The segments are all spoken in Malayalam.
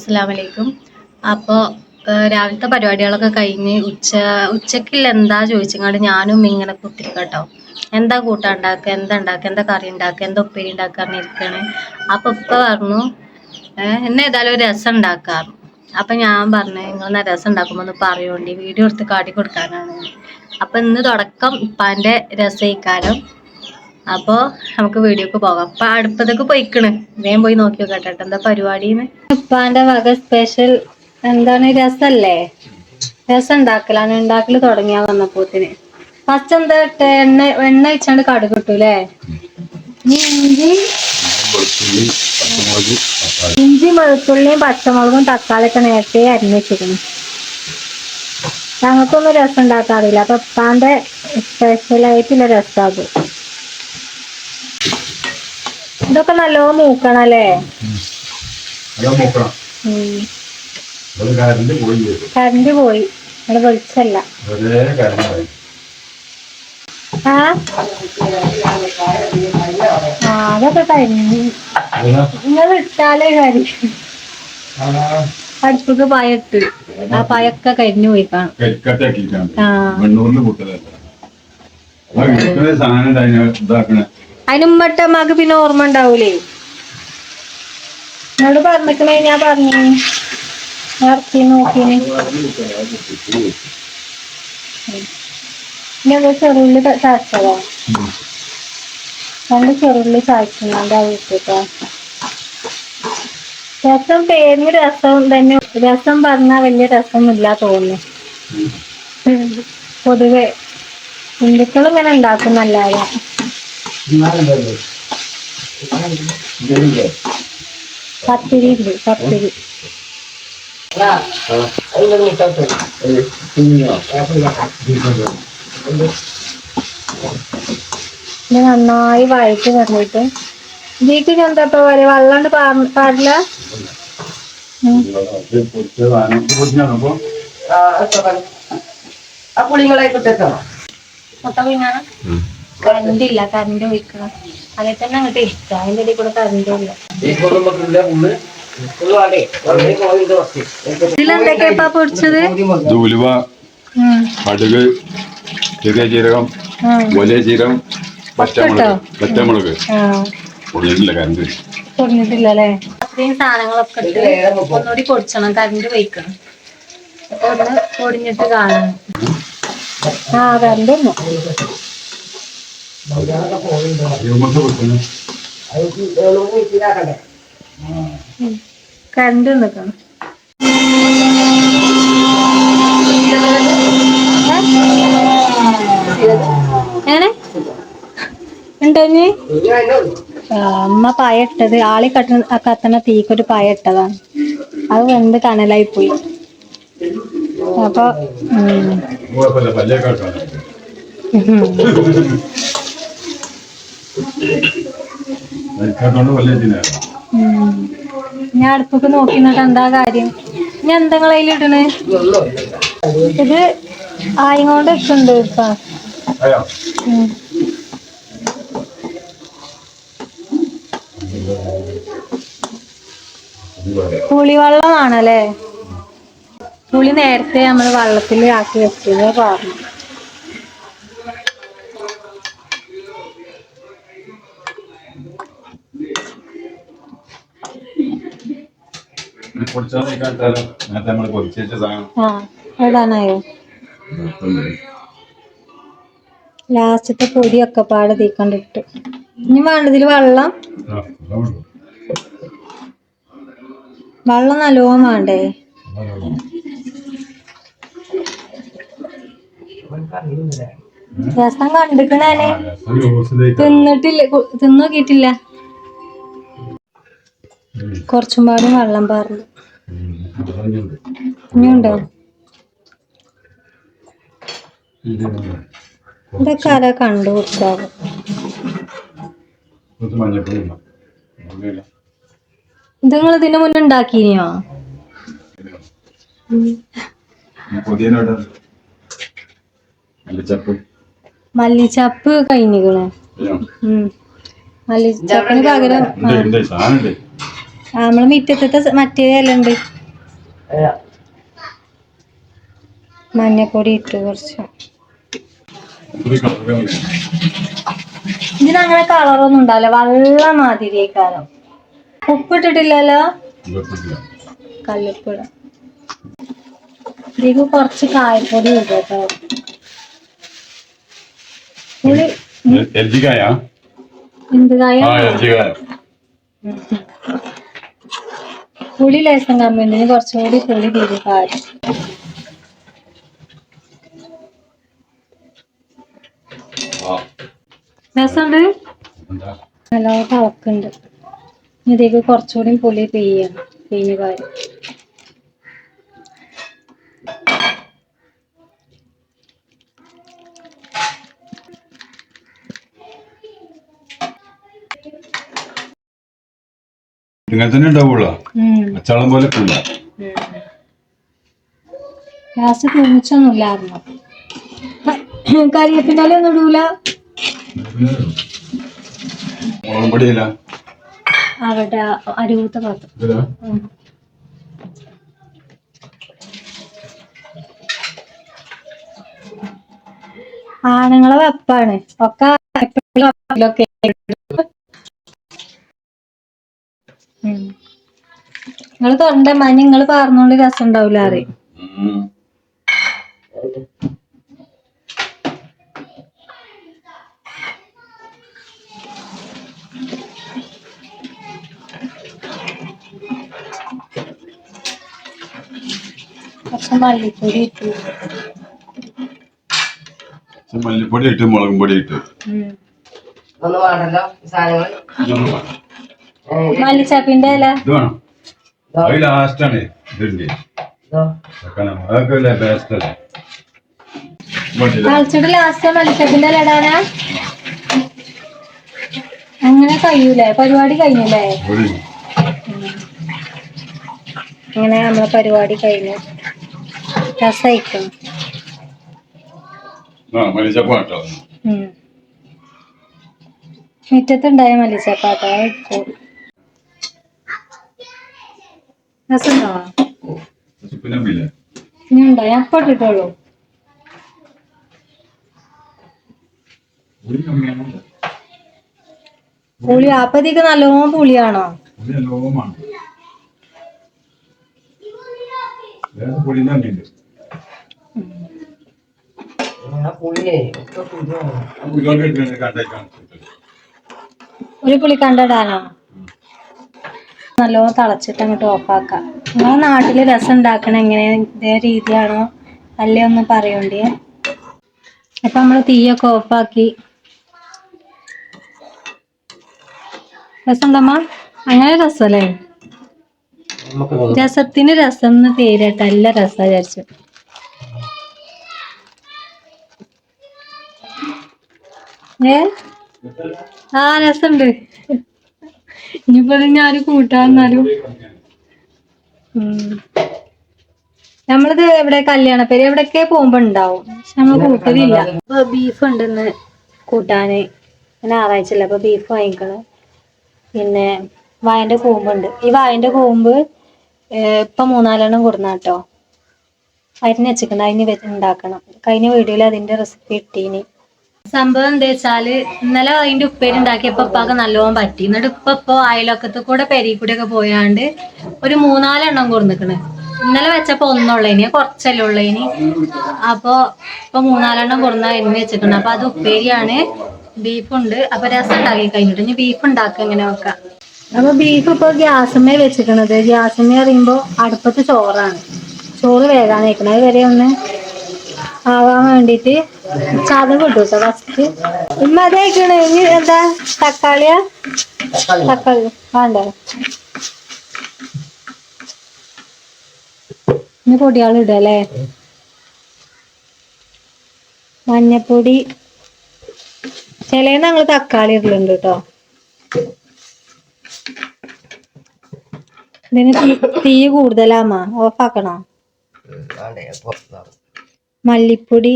അസ്സലാമലൈക്കും. അപ്പോൾ രാവിലത്തെ പരിപാടികളൊക്കെ കഴിഞ്ഞ് ഉച്ചക്കില്ല എന്താ ചോദിച്ചങ്ങാണ്ട് ഞാനും ഇങ്ങനെ കുത്തിരിക്കട്ടോ. എന്താ കൂട്ടാൻ ഉണ്ടാക്കുക, എന്താ ഉണ്ടാക്കുക, എന്താ കറി ഉണ്ടാക്കുക, എന്താ ഉപ്പേരി ഉണ്ടാക്കുക പറഞ്ഞിരിക്കണേ. അപ്പോൾ ഉപ്പ പറഞ്ഞു എന്നെ ഏതായാലും ഒരു രസം ഉണ്ടാക്കാറ്. അപ്പം ഞാൻ പറഞ്ഞു നിങ്ങൾ രസം ഉണ്ടാക്കുമ്പോൾ ഒന്ന് പറയുകൊണ്ട് വീഡിയോ എടുത്ത് കാട്ടി കൊടുക്കാനാണ്. അപ്പം ഇന്ന് തുടക്കം ഇപ്പാൻ്റെ രസയിക്കാരം. അപ്പോൾ നമുക്ക് വീഡിയോക്ക് പോകാം. അപ്പം അടുപ്പത്തേക്ക് പോയിക്കണ്, വേഗം പോയി നോക്കി നോക്കട്ടെ എന്താ പരിപാടിന്ന്. ഇപ്പാൻ്റെ വക സ്പെഷ്യൽ എന്താണ്, രസല്ലേ? രസം ഉണ്ടാക്കല് തുടങ്ങിയാ വന്നപ്പോത്തിന് ഫസ്റ്റ് എന്താ ഇട്ട് എണ്ണ വെച്ചാണ്ട് കടുക് ഇട്ടൂല്ലേ. ഇഞ്ചി വെളുത്തുള്ളിയും പച്ചമുളകും തക്കാളിയൊക്കെ നേരത്തെ അരിഞ്ഞ് വെച്ചിരുന്നു. ഞങ്ങൾക്കൊന്നും രസം ഉണ്ടാക്കാറില്ല. അപ്പൊ ഇപ്പാൻ്റെ സ്പെഷ്യലായിട്ടുള്ള രസാകും. ഇതൊക്കെ നല്ലോണം മൂക്കണല്ലേ? കറണ്ട് പോയി, ഇവിടെ വെളിച്ചല്ല. അതൊക്കെ കഴിഞ്ഞു. നിങ്ങൾ ഇട്ടാലേ കാര്യം. അടുപ്പൊക്കെ പയട്ട് ആ പയൊക്കെ കരിഞ്ഞു പോയി കാണും. അതിനുമ്പട്ടമ്മക്ക് പിന്നെ ഓർമ്മ ഉണ്ടാവൂലേ. എന്നോട് പറഞ്ഞിക്കണേ, ഞാൻ പറഞ്ഞു ഇറക്കി നോക്കിന്. ചെറുള്ളി ചതച്ചതോ? 2 ചെറുള്ളി ചതക്കുന്നുണ്ട്. വീട്ടിട്ടോ രസം പേരിന് രസം തന്നെ. രസം പറഞ്ഞാൽ വലിയ രസമൊന്നുമില്ല തോന്നുന്നു. പൊതുവെ ഹിന്ദുക്കൾ ഇങ്ങനെ ഉണ്ടാക്കുന്നല്ലാതെ. പത്തിരി ഉണ്ട്, പത്തിരി. നന്നായി വഴറ്റി വന്നിട്ട് ഇതിക്ക് എന്താ വെള്ളണ്ട് പാടില്ല. കറണ്ടില്ല, കറണ്ട് ഒഴിക്കണം. അതേ തന്നെ അങ്ങോട്ട് ഇഷ്ടം. അതിന്റെ ഇടയിൽ കൂടെ കറണ്ടില്ല. ഇതിലെന്തൊക്കെയാ പൊടിച്ചത്? ഉലുവ, കടുക്, ചെറിയ ജീരകം, വലിയ ജീരകം, പച്ചമുളക്. പൊടിഞ്ഞിട്ടില്ലല്ലേ? അത്രയും സാധനങ്ങളൊക്കെ ഇട്ട് ഒന്നുകൂടി പൊടിച്ചണം. കറണ്ട് വയ്ക്കണം. അപ്പൊ ഒന്ന് പൊടിഞ്ഞിട്ട് കാണണം. കറണ്ട് ഒന്നും കറണ്ട് നിക്കണം. എങ്ങനെ ഉണ്ടോഞ്ഞ് അമ്മ പായ ഇട്ടത് ആളി കത്തണ തീക്കൊരു പായ ഇട്ടതാണ്. അത് വെന്ത് കനലായി പോയി. അപ്പൊ ഞാൻ അടുപ്പൊക്കെ നോക്കി നിന്നിട്ട് എന്താ കാര്യം. ഞാൻ എന്തെങ്കിലും ഇടണ്. ഇത് ആയിക്കൊണ്ട് ഇട്ടുണ്ട് ഇപ്പൊ. പുളിവെള്ളമാണല്ലേ? പുളി നേരത്തെ നമ്മൾ വെള്ളത്തിൽ ആക്കി വെച്ചത് പറഞ്ഞു. ഇടാനായോ? ലാസ്റ്റത്തെ പൊടിയൊക്കെ പാടെ തീക്കണ്ടിട്ട്. ഇനി വേണ്ടതിൽ വെള്ളം നല്ലോണം വേണ്ടേ? രസം കണ്ടിക്കണേ, തിന്നോക്കിട്ടില്ല. കുറച്ചും പാടും വെള്ളം പാർന്നു. ഇനിയുണ്ടോ? ഇതൊക്കെ ആരാ കണ്ടുപിടിച്ചാവും. ഇത് നിങ്ങൾ ഇതിന് മുന്നേ ഉണ്ടാക്കിയോ? മല്ലിച്ചപ്പ് കഴിഞ്ഞിക്കണ്. മല്ലിച്ചപ്പിന് പകരം നമ്മള് മിറ്റത്തെ മറ്റേ ഇല ഉണ്ട്, മഞ്ഞപ്പൊടി ഇട്ട് കുറച്ച്. ഇതിനങ്ങനെ കളറൊന്നും ഉണ്ടാവില്ല, വെള്ള മാതിരിയേക്കാരം. ഉപ്പിട്ടിട്ടില്ലല്ലോ? കല്ലുപ്പിട. ഇതിലേക്ക് കുറച്ച് കായപ്പൊടി ഇടും കേട്ടോ. എന്ത് കായ? പുളി ലേശം കമ്മിന് കുറച്ചുകൂടി പുളി തീരെ കാര്യം. രസമുണ്ട്, നല്ലോണം തിളക്കുന്നുണ്ട്. ഇതിലേക്ക് കുറച്ചുകൂടി പുളി പിഴിഞ്ഞ് കാര്യം. ഇങ്ങനെ തന്നെ ഉണ്ടാവുള്ളൂ, അച്ചാളം പോലെ ഗ്യാസ് തൂമിച്ചൊന്നുമില്ലായിരുന്നു. കരിവേപ്പിൻ്റെ ഒന്നും ഇടൂല, അവിടെ അരുവത്തെ പാത്രം. ആണുങ്ങളെ വെപ്പാണ് ഒക്കെ. നിങ്ങള് തൊണ്ട മഞ്ഞ നിങ്ങള് പറഞ്ഞോണ്ട് രസം ഉണ്ടാവില്ല അറിയും. കുറച്ച് മല്ലിപ്പൊടി ഇട്ടു, മല്ലിപ്പൊടി ഇട്ട് മുളകും പൊടി ഇട്ട് മല്ലിച്ചപ്പിന്റെ ഇല ലാസ്റ്റാണ്. തളിച്ചിട്ട് ലാസ്റ്റ് മല്ലിച്ചപ്പിന്റെ ഇല ഇടാനാ? അങ്ങനെ കഴിയൂലേ? പരിപാടി കഴിഞ്ഞല്ലേ? അങ്ങനെ നമ്മളെ പരിപാടി കഴിഞ്ഞു. രസമായിക്കും. മുറ്റത്തുണ്ടായ മല്ലിച്ചപ്പാട്ടോ. രസമുണ്ടോ? ഇനി ഉണ്ടോ? ഞാൻ ഇപ്പൊ ഇട്ടിട്ടുള്ളൂ. പുളി അപ്പത്തേക്ക് നല്ലോണം പുളിയാണോ? ഒരു പുളി കണ്ടിടാനോ? നല്ലോണം തിളച്ചിട്ട് അങ്ങോട്ട് ഓഫാക്കാം. നിങ്ങളെ നാട്ടില് രസം ഉണ്ടാക്കണ എങ്ങനെ, ഇതേ രീതിയാണോ അല്ലേ ഒന്ന് പറയണ്ടേ. അപ്പൊ നമ്മള് തീയൊക്കെ ഓഫാക്കി. രസമുണ്ടമ്മ? അങ്ങനെ രസമല്ലേ? രസത്തിന് രസം എന്ന് പേരേട്ട, നല്ല രസം വിചാരിച്ചു. രസമുണ്ട്. ഇനിയിപ്പോ ഞാന് കൂട്ടാന്നാലും. നമ്മളിത് എവിടെ കല്യാണപ്പേര് എവിടെയൊക്കെ പോകുമ്പോ ഉണ്ടാവും, പക്ഷെ നമ്മള് കൂട്ടലില്ല. ഇപ്പൊ ബീഫ് ഉണ്ടെന്ന് കൂട്ടാന്, ഞായറാഴ്ചല്ല അപ്പൊ ബീഫ് വാങ്ങിക്കണം. പിന്നെ വായന്റെ കൂമ്പുണ്ട്. ഈ വായന്റെ കൂമ്പ് ഇപ്പൊ 3-4 കൊടുന്നാട്ടോ. അരിഞ്ഞ് വെച്ചിട്ടുണ്ട്, അതിന് ഉണ്ടാക്കണം. കഴിഞ്ഞ വീഡിയോയിൽ അതിന്റെ റെസിപ്പി ഇട്ടീനി. സംഭവം എന്താ വെച്ചാല്, ഇന്നലെ അതിന്റെ ഉപ്പേരി ഉണ്ടാക്കിയപ്പോ ഉപ്പാക്ക് നല്ലോണം പറ്റി. എന്നിട്ട് ഇപ്പൊ അയലൊക്കത്ത് കൂടെ പെരി കൂടെ ഒക്കെ പോയാണ്ട് ഒരു 3-4 കൊടുന്നിക്കണ്. ഇന്നലെ വെച്ചപ്പോ ഒന്നുള്ളേനി, കുറച്ചല്ലേ ഉള്ളേനി. അപ്പൊ ഇപ്പൊ 3-4 കൊടുന്ന അരിഞ്ഞ് വെച്ചിട്ടുണ്ട്. അപ്പൊ അത് ഉപ്പേരിയാണ്. ബീഫുണ്ട്. അപ്പൊ രസം ഉണ്ടാക്കി കഴിഞ്ഞിട്ട് ഇനി ബീഫ് ഉണ്ടാക്കുക എങ്ങനെ വെക്കാം. അപ്പൊ ബീഫ് ഇപ്പൊ ഗ്യാസമ്മേ വെച്ചിക്കണത്. ഗ്യാസമ്മേ അറിയുമ്പോ അടുപ്പത്ത് ചോറാണ്. ചോറ് വേഗാൻ വെക്കണം. അത് വരെ ഒന്ന് ആവാൻ വേണ്ടിട്ട് ചതവ് ഇട്ടു കേട്ടോ ഫസ്റ്റ്. ഇമ്മ അതേക്കണ്. ഇനി എന്താ തക്കാളിയാ? തക്കാളി വേണ്ടേ? ഇനി പൊടിയാൾ ഇടല്ലേ. മഞ്ഞപ്പൊടി. ചിലേന്ന് ഞങ്ങള് തക്കാളി ഇടലുണ്ട് കേട്ടോ. ഇതിന് തീ കൂടുതലാമാ, ഓഫാക്കണോ? മല്ലിപ്പൊടി.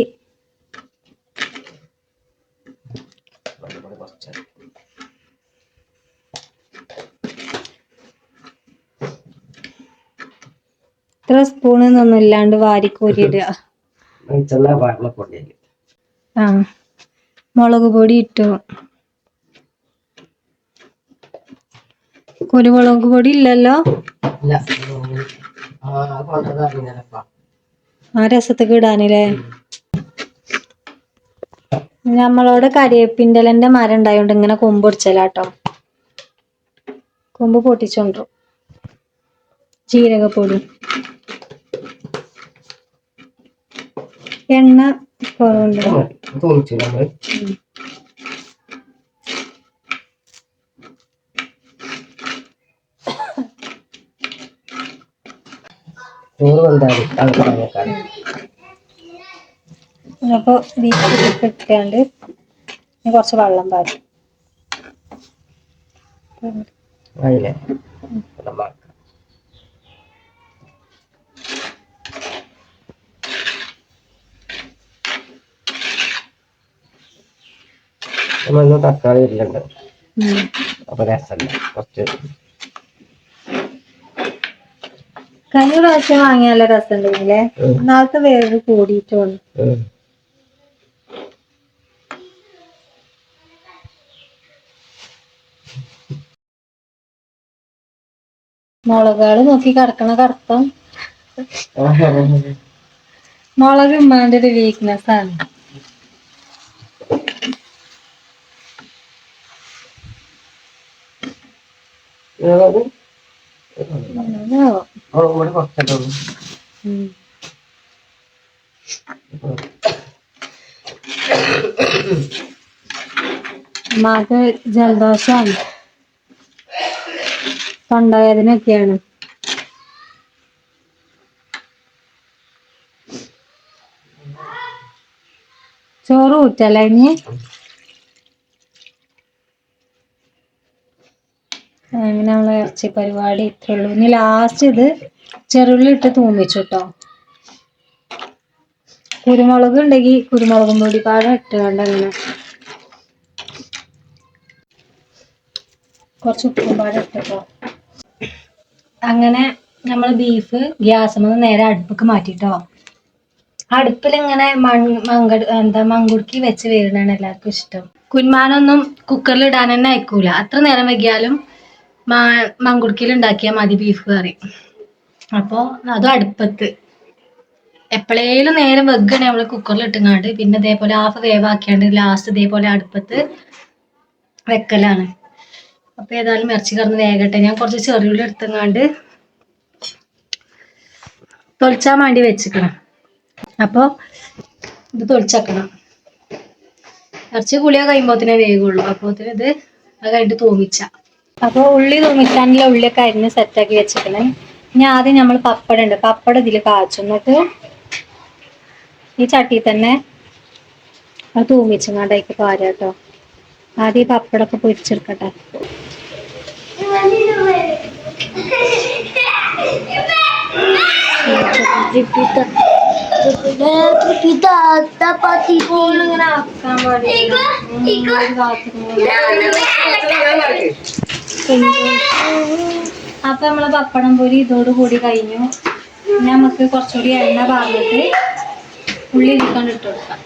ഇത്ര സ്പൂണൊന്നും ഇല്ലാണ്ട് വാരിക്കോരിയിടുക. ആ മുളക് പൊടി ഇട്ടു. കുരുമുളക് പൊടി ഇല്ലല്ലോ. ആ രസത്തേക്ക് ഇടാനല്ലേ. നമ്മളോട് കരിയേപ്പിൻ്റെലന്റെ മരം ഉണ്ടായോണ്ട് ഇങ്ങനെ കൊമ്പ് പൊടിച്ചലാട്ടോ. കൊമ്പ് പൊട്ടിച്ചോണ്ടു. ജീരകപ്പൊടി, എണ്ണ കുറവുണ്ട്. അപ്പൊ ബീഫ് ഇട്ടാണ്ട് കുറച്ച് വെള്ളം പാരും. തക്കാളി ഇല്ലണ്ട് അപ്പൊ രസല്ല. കുറച്ച് കഴിഞ്ഞ പ്രാവശ്യം വാങ്ങിയ നല്ല രസമുണ്ടെങ്കിലേ നാളത്തെ വേവ് കൂടിയിട്ടോളൂ. മുളകുകൾ നോക്കി കിടക്കണ കറുത്തം. മുളക് ഉമ്മാന്റെ ഒരു വീക്ക്നെസ് ആണ്. ഉമ്മാക്ക് ജലദോഷമാണ്, തൊണ്ടവേദനയൊക്കെയാണ്. ചോറ് ഊറ്റല്ലേ ഇനി. അങ്ങനെ നമ്മളെ ഇറച്ചി പരിപാടി ഇത്രേ ഉള്ളൂ. ഇനി ലാസ്റ്റ് ഇത് ചെറുള്ളി ഇട്ട് തൂമിച്ചു കേട്ടോ. കുരുമുളക് ഉണ്ടെങ്കിൽ കുരുമുളകും പൊടി പാടെ ഇട്ടുകൊണ്ട് അങ്ങനെ കുറച്ച് ഉപ്പും പാടെ ഇട്ടോ. അങ്ങനെ നമ്മൾ ബീഫ് ഗ്യാസുമ്മ നേരെ അടുപ്പിക്ക് മാറ്റിട്ടോ. അടുപ്പിലിങ്ങനെ മങ്കുടുക്കി വെച്ച് വേരുന്നതാണ് എല്ലാവർക്കും ഇഷ്ടം. കുന്മാനൊന്നും കുക്കറിൽ ഇടാൻ തന്നെ അയക്കൂല. അത്ര നേരം വൈകിയാലും മങ്കുടുക്കിയിൽ ഉണ്ടാക്കിയാൽ മതി ബീഫ് കറി. അപ്പോൾ അതും അടുപ്പത്ത് എപ്പോഴേലും നേരം വെക്കണേ നമ്മൾ കുക്കറിൽ ഇട്ടുങ്ങാണ്ട് പിന്നെ ഇതേപോലെ ഹാഫ് വേവാക്കിയാണ്ട് ലാസ്റ്റ് ഇതേപോലെ അടുപ്പത്ത് വെക്കലാണ്. അപ്പൊ ഏതായാലും ഇറച്ചി കറന്ന് വേഗട്ടെ. ഞാൻ കുറച്ച് ചെറിയുള്ളി എടുത്തങ്ങാണ്ട് തൊളിച്ചാൻ വേണ്ടി വെച്ചിക്കണം. അപ്പോൾ ഇത് തൊളിച്ചക്കണം. ഇറച്ചി കുളിയാ കഴിയുമ്പോഴത്തേനെ വേഗുള്ളൂ. അപ്പോഴത്തേന് ഇത് അത് കഴിഞ്ഞിട്ട് തൂമിച്ച. അപ്പോൾ ഉള്ളി തൂമിച്ചാനുള്ള ഉള്ളിയൊക്കെ അരിഞ്ഞ് സെറ്റാക്കി വെച്ചിക്കണേ. ഇനി ആദ്യം നമ്മൾ പപ്പടം ഉണ്ട്, പപ്പടം ഇതിൽ കാച്ചും. എന്നിട്ട് ഈ ചട്ടിയിൽ തന്നെ അത് തൂമിച്ചങ്ങാണ്ടേക്ക് പാര കേട്ടോ. ആദ്യം ഈ പപ്പടമൊക്കെ പൊരിച്ചെടുക്കട്ടെ. അപ്പൊ നമ്മളെ പപ്പടം പൊരി ഇതോട് കൂടി കഴിഞ്ഞു. നമുക്ക് കുറച്ചുകൂടി എണ്ണ പാർന്നിട്ട് ഉള്ളി ഇരിക്കാണ്ട് ഇട്ട് കൊടുക്കാം.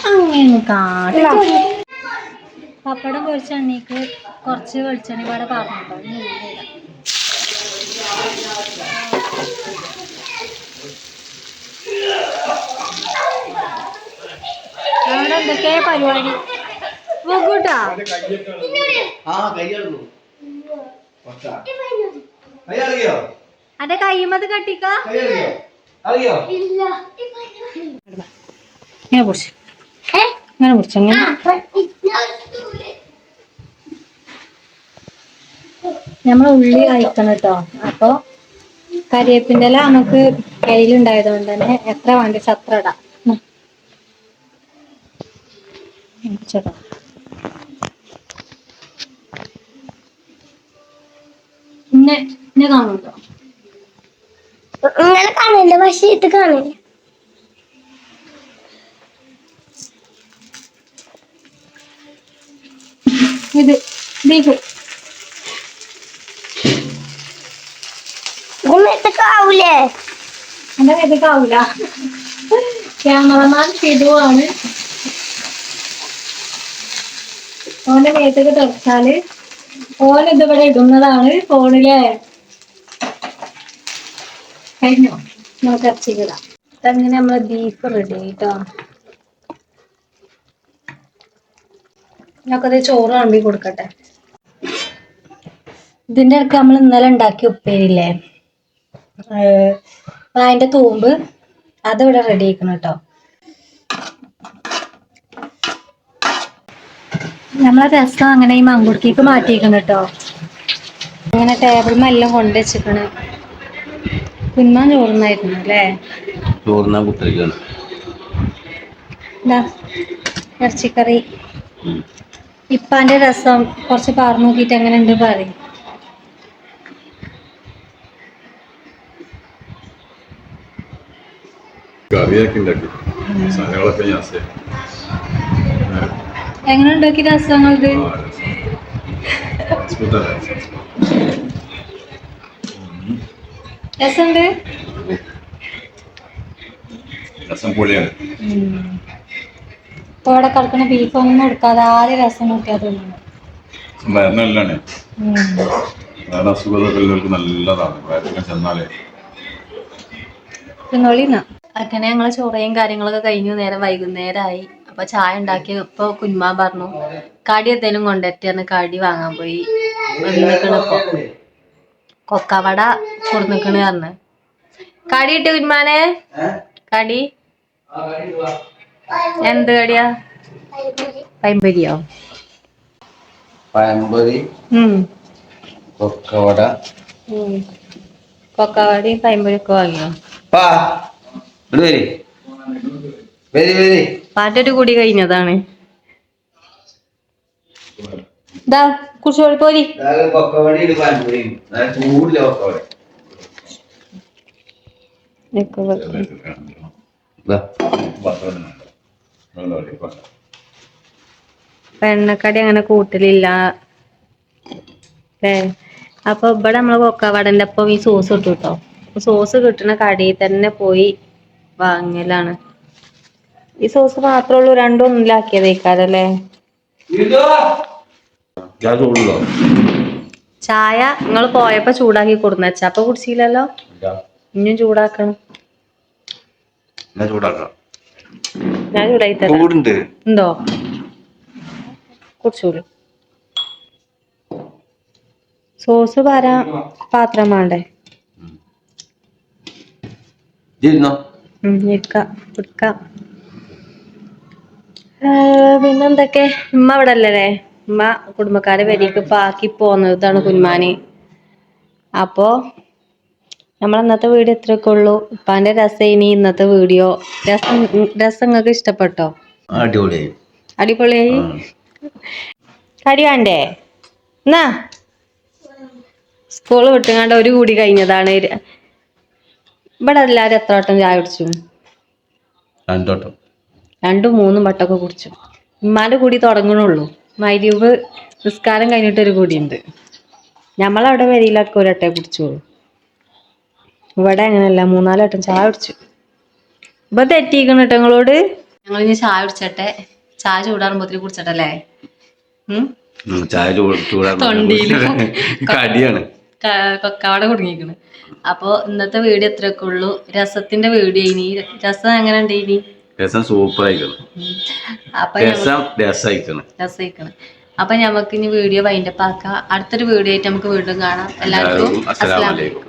അങ്ങനെ കാട്ടാം. പപ്പടം പൊരിച്ച എണ്ണയ്ക്ക് കുറച്ച് വെളിച്ചെണ്ണ പാടെ പാർന്നിട്ടോ. അവിടെ എന്തൊക്കെ പരിപാടി പോകൂട്ടാ. അതെ കയ്യുമത് കട്ടിക്ക ഇങ്ങനെ പൊടിച്ചു, ഇങ്ങനെ പൊടിച്ചു. അങ്ങനെ നമ്മൾ ഉള്ളി കഴിക്കണം കേട്ടോ. അപ്പോൾ കരിവേപ്പിൻ്റെ ഇല നമുക്ക് കയ്യിലുണ്ടായതുകൊണ്ട് തന്നെ എത്ര വേണ്ടി അത്ര ഇടാം. ചേട്ടാ ഇന്നെ കാണുന്നുണ്ടോ? ഇങ്ങനെ കാണില്ല, പക്ഷെ ഇത് കാണില്ല. ഇത് ബീഫ് ആവൂലേ? എന്റെ മേത്തേക്കാവൂല. ക്യാമറമാൻ ഷിതുവാണ്. ഓന്റെ മേത്തേക്ക് തെറിച്ചാല് ഓനിതിവിടെ ഇടുന്നതാണ് ഫോണിലെ. കഴിഞ്ഞോ? നമുക്ക് ഇറച്ചിക്കിടാം. അങ്ങനെ നമ്മളെ ബീഫ് റെഡി കേട്ടോ. ഞങ്ങൾക്കത് ചോറ് വിളമ്പി കൊടുക്കട്ടെ. ഇതിന്റെ ഇടയ്ക്ക് നമ്മൾ ഇന്നലെ ഉണ്ടാക്കിയ ഉപ്പേരില്ലേ, അതിന്റെ തൂമ്പ് അതിവിടെ റെഡി ആക്കണം കേട്ടോ. നമ്മളെ രസം അങ്ങനെ ഈ മങ്കുടുക്കിക്ക് മാറ്റിയിരിക്കണം കേട്ടോ. അങ്ങനെ ടേബിൾ എല്ലാം കൊണ്ടുവച്ചിക്കണ്. കുന്മാൻ ചോറുന്നായിരുന്നു അല്ലേ? ചോറിനാ കുത്തിരിക്കാണ്. എന്താ ഇറച്ചിക്കറി. ഇപ്പാന്റെ രസം കുറച്ച് പാർന്നു നോക്കിയിട്ട് എങ്ങനെ ഉണ്ട് പറയും. കറിയാക്കി ഉണ്ടാക്കി സാധനങ്ങളൊക്കെ ഞാൻ എങ്ങനെ ഉണ്ടാക്കി രസങ്ങൾക്ക്? രസമുണ്ട്. രസം പൊളിയാണ്. ഇപ്പൊ ഇവിടെ കിടക്കുന്ന ബീഫൊന്നും എടുക്കാതെ ആദ്യം രസം നോക്കിയാൽ തോന്നുന്നു. വയറിനല്ലാണ്. വേറെ അസുഖമൊക്കെ ഉള്ളവർക്ക് നല്ലതാണ് വയറിനെ ചെന്നാലേ. തിന്നോളിന്നാ. അങ്ങനെ ഞങ്ങള് ചോറയും കാര്യങ്ങളൊക്കെ കഴിഞ്ഞു. നേരം വൈകുന്നേരമായി. അപ്പൊ ചായ ഉണ്ടാക്കി. ഇപ്പൊ കുഞ്ഞുമാൻ പറഞ്ഞു കടി എന്തേലും കൊണ്ടെറ്റാന്ന് കടി വാങ്ങാൻ പോയി. വന്നിക്കണിപ്പോ കൊക്കവട കൊടുന്നിക്കണ് പറഞ്ഞ്. കടി ഇട്ട് കുഞ്ഞുമാനെ. കടി എന്ത് കടിയാ? പൈമ്പരിയോ? പഴംപൊരി, കൊക്കവട. കൊക്കവടയും പൈമ്പൊരിയൊക്കെ വാങ്ങിയോ? പാറ്റൊരു കൂടി കഴിഞ്ഞതാണ്. ഇതാ കുറിച്ചോളി പോരി. എണ്ണക്കടി അങ്ങനെ കൂട്ടലില്ല അല്ലേ? അപ്പൊ ഇവിടെ നമ്മള് കൊക്കവടന്റെ ഒപ്പം ഈ സോസ് ഇട്ടു കേട്ടോ. സോസ് കിട്ടുന്ന കടയിൽ തന്നെ പോയി വാങ്ങലാണ്. ഈ സോസ് മാത്രമേ ഉള്ളൂ, രണ്ടും ഒന്നിലാക്കിയതേക്കാരല്ലേ? ചായ നിങ്ങൾ പോയപ്പോ ചൂടാക്കി കൊടുന്നച്ച അപ്പൊ കുടിച്ചില്ലല്ലോ. ഇനിയും ചൂടാക്കണം. ഞാൻ ചൂടായി തരാം. ഉണ്ടോ? കുടിച്ചോളൂ. സോസ് പാരാൻ പാത്രം വേണ്ടേ? പിന്നെന്തൊക്കെ? ഉമ്മ ഇവിടെ അല്ലേ? ഉമ്മ കുടുംബക്കാരെ വരിക്ക് പാക്കി പോന്നതാണ് കുഞ്ഞുമാന്. അപ്പോ നമ്മൾ ഇന്നത്തെ വീഡിയോ ഇത്രയൊക്കെ ഉള്ളൂ. ഉപ്പാന്റെ രസം ഇന്നത്തെ വീഡിയോ. രസം നിങ്ങൾക്ക് ഇഷ്ടപ്പെട്ടോ? അടിപൊളിയായി. കടി വേണ്ടേ? എന്നാ സ്കൂള് വിട്ടുങ്ങാണ്ട് ഒരു കൂടി കഴിഞ്ഞതാണ്. ഇവിടെ എല്ലാരും എത്ര വട്ടം ചായ കുടിച്ചു? 2 വട്ടം. 2, 3 വട്ടമൊക്കെ കുടിച്ചു. ഉമ്മാന്റെ കൂടി തുടങ്ങണുള്ളൂ. മഗ്‌രിബ് നിസ്കാരം കഴിഞ്ഞിട്ടൊരു കൂടിയുണ്ട്. ഞമ്മളവിടെ വരിയിലൊക്കെ ഒരു വട്ടേ കുടിച്ചോളൂ. ഇവിടെ അങ്ങനെയല്ല, 3-4 വട്ടം ചായ കുടിച്ചു. ഇപ്പൊ തെറ്റിക്കണം കേട്ടോ നിങ്ങളോട്. ഞങ്ങളിനി ചായ കുടിച്ചട്ടെ. ചായ ചൂടാറുമ്പോഴത്തേക്ക് കുടിച്ചട്ടല്ലേ? കടിയാണ്. കൊക്കവട കുടുങ്ങിക്കണ്. അപ്പൊ ഇന്നത്തെ വീഡിയോ എത്രയൊക്കെ ഉള്ളൂ. രസത്തിന്റെ വീഡിയോ ഇനി. രസം എങ്ങനെ ഉണ്ട്? ഇനി രസം സൂപ്പർ ആയിക്കണം. അപ്പൊ രസമായിക്കണം. അപ്പൊ ഞമ്മക്ക് ഇനി വീഡിയോ വൈൻഡപ്പ് ആക്കാം. അടുത്തൊരു വീഡിയോ ആയിട്ട് നമുക്ക് വീണ്ടും കാണാം. എല്ലാവർക്കും അസ്സലാമു അലൈക്കും.